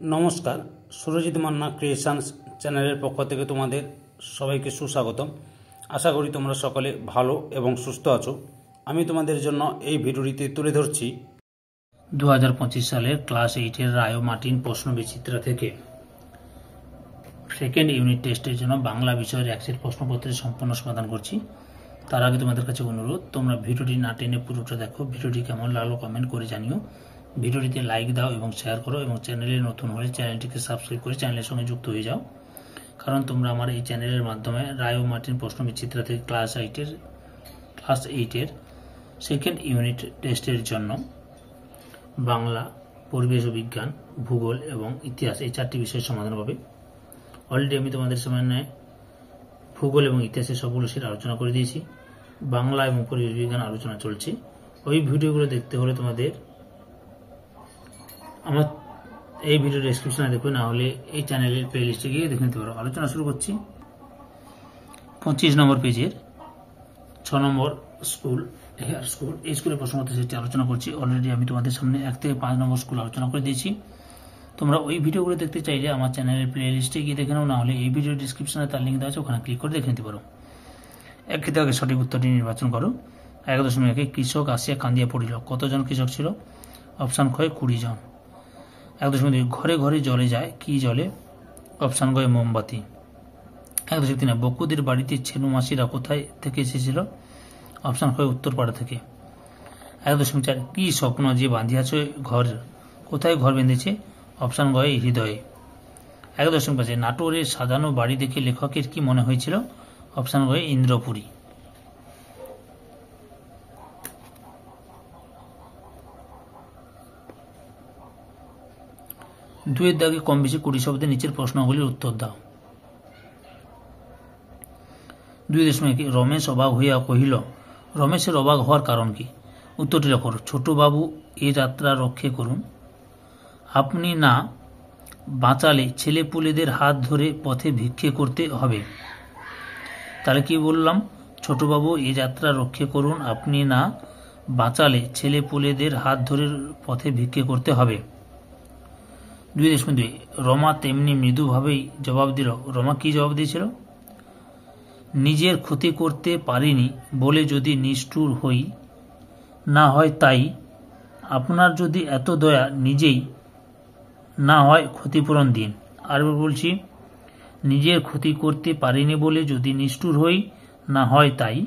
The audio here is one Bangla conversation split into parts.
নমস্কার, সুরজিৎ মান্না ক্রিয়েশনস চ্যানেলের পক্ষ থেকে তোমাদের সবাইকে সুস্বাগতম। আশা করি তোমরা সকলে ভালো এবং সুস্থ আছো। আমি তোমাদের জন্য এই ভিডিওটিতে তুলে ধরছি 2025 সালের ক্লাস 8-এর রায় মার্টিন প্রশ্নবিচিত্রা থেকে সেকেন্ড ইউনিট টেস্টের জন্য বাংলা বিষয়ের এক সেট প্রশ্নপত্রের সম্পূর্ণ সমাধান করছি। তার আগে তোমাদের কাছে অনুরোধ, তোমরা ভিডিওটি না টেনে পুরোটা দেখো। ভিডিওটি কেমন লাগলো কমেন্ট করে জানিও। ভিডিওটিতে লাইক দাও এবং শেয়ার করো, এবং চ্যানেলে নতুন হলে চ্যানেলটিকে সাবস্ক্রাইব করে চ্যানেলের সঙ্গে যুক্ত হয়ে যাও, কারণ তোমরা আমার এই চ্যানেলের মাধ্যমে রায় মার্টিন প্রশ্নবিচিত্রা থেকে ক্লাস 8-এর সেকেন্ড ইউনিট টেস্টের জন্য বাংলা, পরিবেশ ও বিজ্ঞান, ভূগোল এবং ইতিহাস এই চারটি বিষয়ের সমাধান পাবে। অলরেডি আমি তোমাদের সামনে ভূগোল এবং ইতিহাসের সবগুলো সেট আলোচনা করে দিয়েছি। বাংলা এবং পরিবেশ বিজ্ঞান আলোচনা চলছে। ওই ভিডিওগুলো দেখতে হলে তোমাদের আমার এই ভিডিও ডেসক্রিপশনে দেখো, না হলে এই চ্যানেলের প্লে লিস্টে গিয়ে দেখে নিতে পারো। আলোচনা শুরু করছি 25 নম্বর পেজের 6 নম্বর স্কুল, হেয়ার স্কুল। এই স্কুলের প্রশ্নপত্র সেটি আলোচনা করছি। অলরেডি আমি তোমাদের সামনে 1 থেকে 5 নম্বর স্কুল আলোচনা করে দিয়েছি। তোমরা ওই ভিডিওগুলো দেখতে চাইলে আমার চ্যানেলের প্লে লিস্টে গিয়ে দেখে নাও, না হলে এই ভিডিও ডিসক্রিপশনে তার লিঙ্ক দেওয়া আছে, ওখানে ক্লিক করে দেখে নিতে পারো। এক ক্ষেত্রে আগে সঠিক উত্তরটি নির্বাচন করো। 1.1 কৃষক আসিয়া কান্দিয়া পড়িল। কতজন কৃষক ছিল? অপশান খ 20 জন। 1.2 ঘরে ঘরে জলে যায়, কি জলে? অপশান গ মোমবাতি। 1.3 বকুদের বাড়িতে ছেনু মাসিরা কোথায় থেকে এসেছিল? অপশান খ উত্তরপাড়া থেকে। 1.4 কি স্বপ্ন যে বাঁধিয়াছ ঘর? কোথায় ঘর বেঁধেছে? অপশান গ হৃদয়ে। 1.5 নাটোরের সাজানো বাড়ি দেখে লেখকের কি মনে হয়েছিল? অপশান গ ইন্দ্রপুরী। দুয়ের দাগে কম বেশি 20 শব্দে নিচের প্রশ্নগুলির উত্তর দাও। 2.1 রমেশ অবাক হইয়া কহিল। রমেশের অবাক হওয়ার কারণ কি? উত্তরটি লেখো। ছোটবাবু এ যাত্রা রক্ষে করুন। আপনি না বাঁচালে ছেলেপুলেদের হাত ধরে পথে ভিক্ষে করতে হবে। তাহলে কি বললাম? ছোটবাবু এ যাত্রা রক্ষে করুন, আপনি না বাঁচালে ছেলেপুলেদের হাত ধরে পথে ভিক্ষে করতে হবে। 2.2 রমা তেমনি মৃদুভাবেই জবাব দিল। রমা কি জবাব দিয়েছিল? নিজের ক্ষতি করতে পারিনি বলে যদি নিষ্ঠুর হই, না হয় তাই। আপনার যদি এত দয়া, নিজেই না হয় ক্ষতিপূরণ দিন। আরেকবার বলছি, নিজের ক্ষতি করতে পারিনি বলে যদি নিষ্ঠুর হই, না হয় তাই।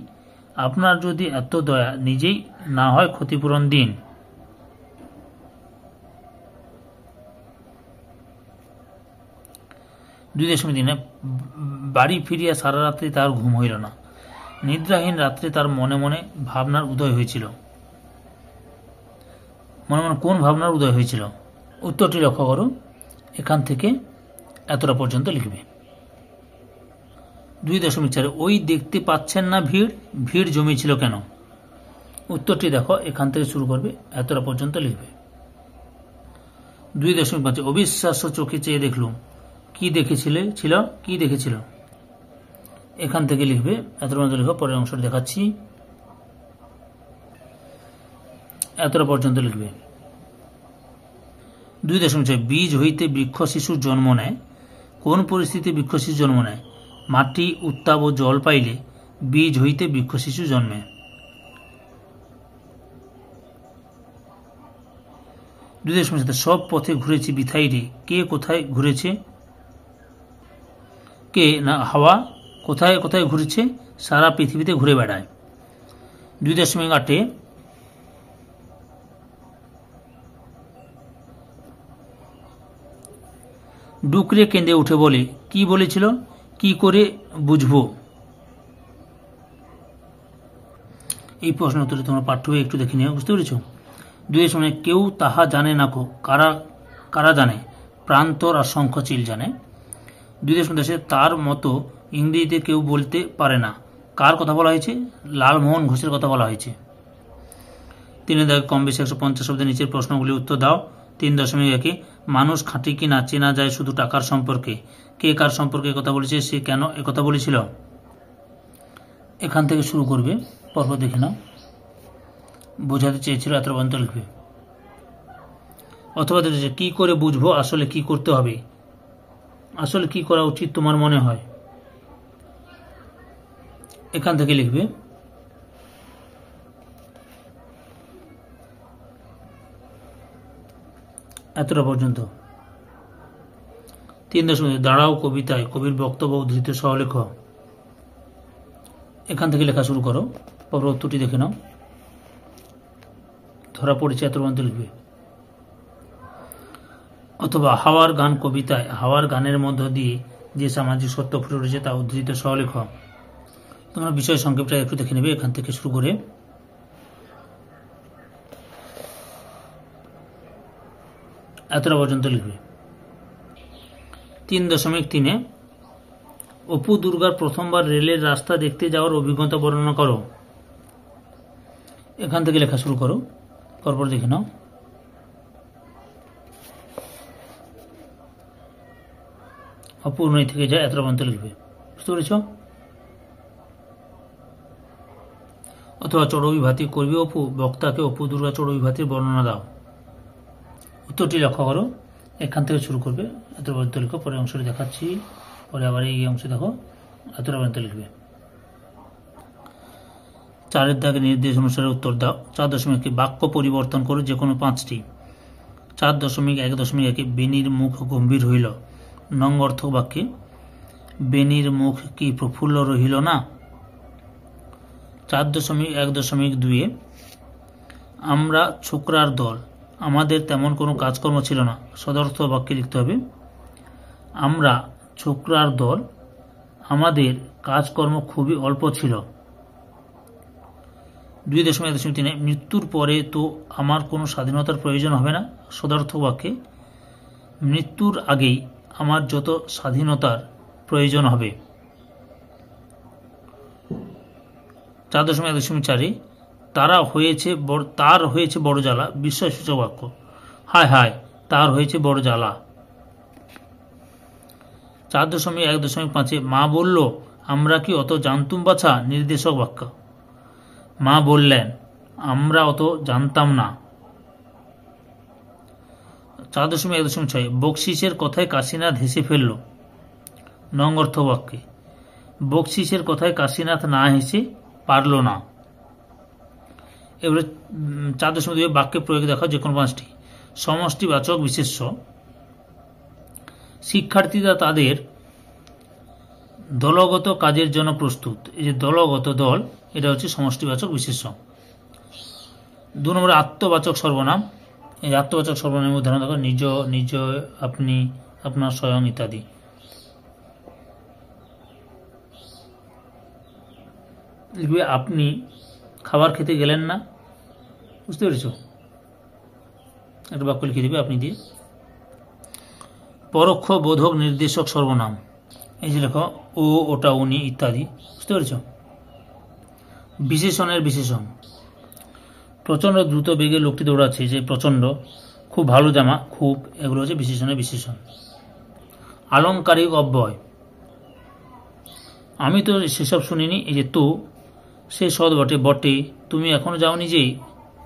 আপনার যদি এত দয়া, নিজেই না হয় ক্ষতিপূরণ দিন। 2.3 বাড়ি ফিরিয়া সারা রাত্রি তার ঘুম হইল না। নিদ্রাহীন রাত্রে তার মনে মনে ভাবনার উদয় হয়েছিল। মনে মনে কোন ভাবনার উদয় হয়েছিল? উত্তরটি লক্ষ্য করো। এখান থেকে এতটা পর্যন্ত লিখবে। 2.4 ওই দেখতে পাচ্ছেন না ভিড়, ভিড় জমেছিল কেন? উত্তরটি দেখো, এখান থেকে শুরু করবে, এতটা পর্যন্ত লিখবে। 2.5 অবিশ্বাস্য চোখে চেয়ে দেখলুম। কি দেখেছিল? এখান থেকে লিখবে, এতটা পর্যন্ত লিখো। পরের অংশটি দেখাচ্ছি, এতটা পর্যন্ত লিখবে। 2.6 বীজ হইতে বৃক্ষ শিশুর জন্ম নেয়। কোন পরিস্থিতিতে বৃক্ষ শিশু জন্ম নেয়? মাটি, উত্তাপ ও জল পাইলে বীজ হইতে বৃক্ষ শিশু জন্মে। 2.7 সব পথে ঘুরেছি বিথাই রে। কে কোথায় ঘুরেছে? কে না হাওয়া। কোথায় কোথায় ঘুরেছে? সারা পৃথিবীতে ঘুরে বেড়ায়। 2.8 ডুকরে কেঁদে উঠে বলে। কি বলেছিল? কি করে বুঝবো? এই প্রশ্ন উত্তরে তোমরা পাঠ্য বই একটু দেখে নিও, বুঝতে পেরেছ? 2.9 কেউ তাহা জানে না কো। কারা কারা জানে? প্রান্তর আর শঙ্খচিল জানে। 2.10 তার মতো ইংরেজিতে কেউ বলতে পারে না। কার কথা বলা হয়েছে? লালমোহন ঘোষের কথা বলা হয়েছে। 3 দাগে কম বেশি 150 শব্দের নিচের প্রশ্নগুলি উত্তর দাও। 3.1 মানুষ খাঁটি কি না চেনা যায় শুধু টাকার সম্পর্কে। কে কার সম্পর্কে কথা বলেছে? সে কেন একথা বলেছিল? এখান থেকে শুরু করবে, পরপর দেখে নাও। বোঝাতে চেয়েছিল, এত পর্যন্ত লিখবে। অথবা কি করে বুঝবো আসলে কি করতে হবে, আসলে কি করা উচিত তোমার মনে হয়, এখান থেকে লিখবে। এতটা পর্যন্ত। 3.2 দাঁড়াও কবিতায় কবির বক্তব্য উদ্ধৃত সহ লেখ। এখান থেকে লেখা শুরু করো, পর উত্তরটি দেখে নাও। ধরা পড়েছে এত পর্যন্ত লিখবে। অথবা হাওয়ার গান কবিতায় হাওয়ার গানের মধ্য দিয়ে যে সামাজিক সত্য ফুটে উঠেছে তা উদ্ধৃত সহ লেখ। তোমরা বিষয় সংক্ষেপটা একটু দেখে নেবে এখান থেকে শুরু করে। এতটা পর্যন্ত লিখবে। 3.3 অপু দুর্গার প্রথমবার রেলের রাস্তা দেখতে যাওয়ার অভিজ্ঞতা বর্ণনা করো। এখান থেকে লেখা শুরু করো, পরপর দেখে নাও। অপূর্ণ থেকে যায় এতটা পর্যন্ত লিখবে। বুঝতে পেরেছ? অথবা চড়বিভাতি করবি অপু, বক্তাকে অপু দুর্গা চড়বিভাতির বর্ণনা দাও। উত্তরটি লক্ষ্য করো, এখান থেকে শুরু করবে, এতটা পর্যন্ত লিখো। পরে অংশটি দেখাচ্ছি, পরে আবার এই অংশে দেখো, এতটা পর্যন্ত লিখবে। 4 দাগে নির্দেশ অনুসারে উত্তর দাও। 4.1 বাক্য পরিবর্তন করো যে কোনো 5টি। 4.1.1 বেনির মুখ গম্ভীর হইল। নং অর্থ বাক্যে বেনির মুখ কি প্রফুল্ল রহিল না। 4.1.2 আমরা ছোকরার দল, আমাদের তেমন কোনো কাজকর্ম ছিল না। সদর্থ বাক্যে লিখতে হবে আমরা ছোকরার দল, আমাদের কাজকর্ম খুবই অল্প ছিল। 2.1.3 মৃত্যুর পরে তো আমার কোনো স্বাধীনতার প্রয়োজন হবে না। সদর্থ বাক্যে মৃত্যুর আগেই আমার যত স্বাধীনতার প্রয়োজন হবে। 4.1.4 তার হয়েছে বড় জ্বালা। বিস্ময়সূচক বাক্য হায় হায় তার হয়েছে বড় জ্বালা। 4.1.5 মা বলল আমরা কি অত জানতুম বাছা। নির্দেশক বাক্য মা বললেন আমরা অত জানতাম না। 4.1.6 বকশিসের কথায় কাশীনাথ হেসে ফেলল। নং অর্থ বাক্যে বকশিসের কথায় কাশীনাথ না হেসে পারল না। এবারে 4.2 বাক্যে প্রয়োগ দেখা যে কোনো 5টি। সমষ্টিবাচক বিশেষ্য শিক্ষার্থীরা তাদের দলগত কাজের জন্য প্রস্তুত। এই যে দলগত দল, এটা হচ্ছে সমষ্টিবাচক বিশেষ্য। 2 নম্বরে আত্মবাচক সর্বনাম। এই আত্মবাচক সর্বনামের উদাহরণ দেখো নিজ, নিজ, আপনি, আপনার, স্বয়ং ইত্যাদি। লিখবে আপনি খাবার খেতে গেলেন না। বুঝতে পেরেছ? একটা বাক্য লিখে দিবে আপনি দিয়ে। পরোক্ষ বোধক নির্দেশক সর্বনাম, এই যে লেখো ও, ওটা, উনি ইত্যাদি। বুঝতে পেরেছ? বিশেষণের বিশেষণ প্রচণ্ড দ্রুত বেগে লোকটি দৌড়াচ্ছে, যে প্রচণ্ড, খুব ভালো জামা, খুব, এগুলো হচ্ছে বিশেষণের বিশেষণ। আলংকারিক অব্যয় আমি তো সেসব শুনিনি। এই যে তো, সে সৎ বটে, বটে, তুমি এখনো যাওনি যে,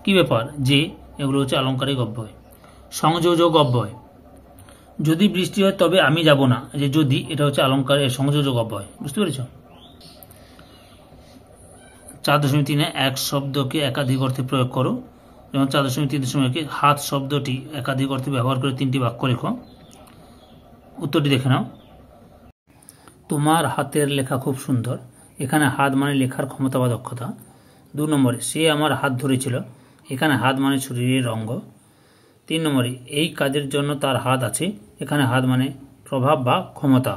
কি ব্যাপার, যে, এগুলো হচ্ছে আলংকারিক অব্যয়। সংযোজক অব্যয় যদি বৃষ্টি হয় তবে আমি যাব না। যে যদি, এটা হচ্ছে অলঙ্কারের সংযোজক অব্যয়। বুঝতে পেরেছ? 4.3 এক শব্দকে একাধিক অর্থে প্রয়োগ করো। যেমন 4.3 হাত শব্দটি একাধিক অর্থে ব্যবহার করে 3টি বাক্য লেখো। উত্তরটি দেখে নাও। তোমার হাতের লেখা খুব সুন্দর। এখানে হাত মানে লেখার ক্ষমতা বা দক্ষতা। 2 নম্বরে সে আমার হাত ধরেছিল। এখানে হাত মানে শরীরের অঙ্গ। 3 নম্বরে এই কাজের জন্য তার হাত আছে। এখানে হাত মানে প্রভাব বা ক্ষমতা।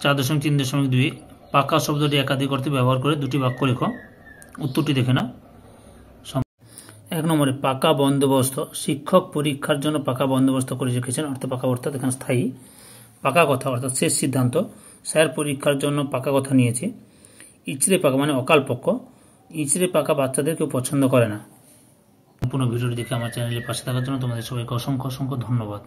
4.3.2 পাকা শব্দটি একাধিক অর্থে ব্যবহার করে 2টি বাক্য লেখো। উত্তরটি দেখে না। 1 নম্বরে পাকা বন্দোবস্ত, শিক্ষক পরীক্ষার জন্য পাকা বন্দোবস্ত করে রেখেছেন। অর্থাৎ পাকা অর্থাৎ এখানে স্থায়ী। পাকা কথা অর্থাৎ শেষ সিদ্ধান্ত, স্যার পরীক্ষার জন্য পাকা কথা নিয়েছে। ইচড়ে পাকা মানে অকালপক্ষ। ইচড়ে পাকা বাচ্চাদের কেউ পছন্দ করে না। সম্পূর্ণ ভিডিওটি দেখে আমার চ্যানেলের পাশে থাকার জন্য তোমাদের সবাইকে অসংখ্য অসংখ্য ধন্যবাদ।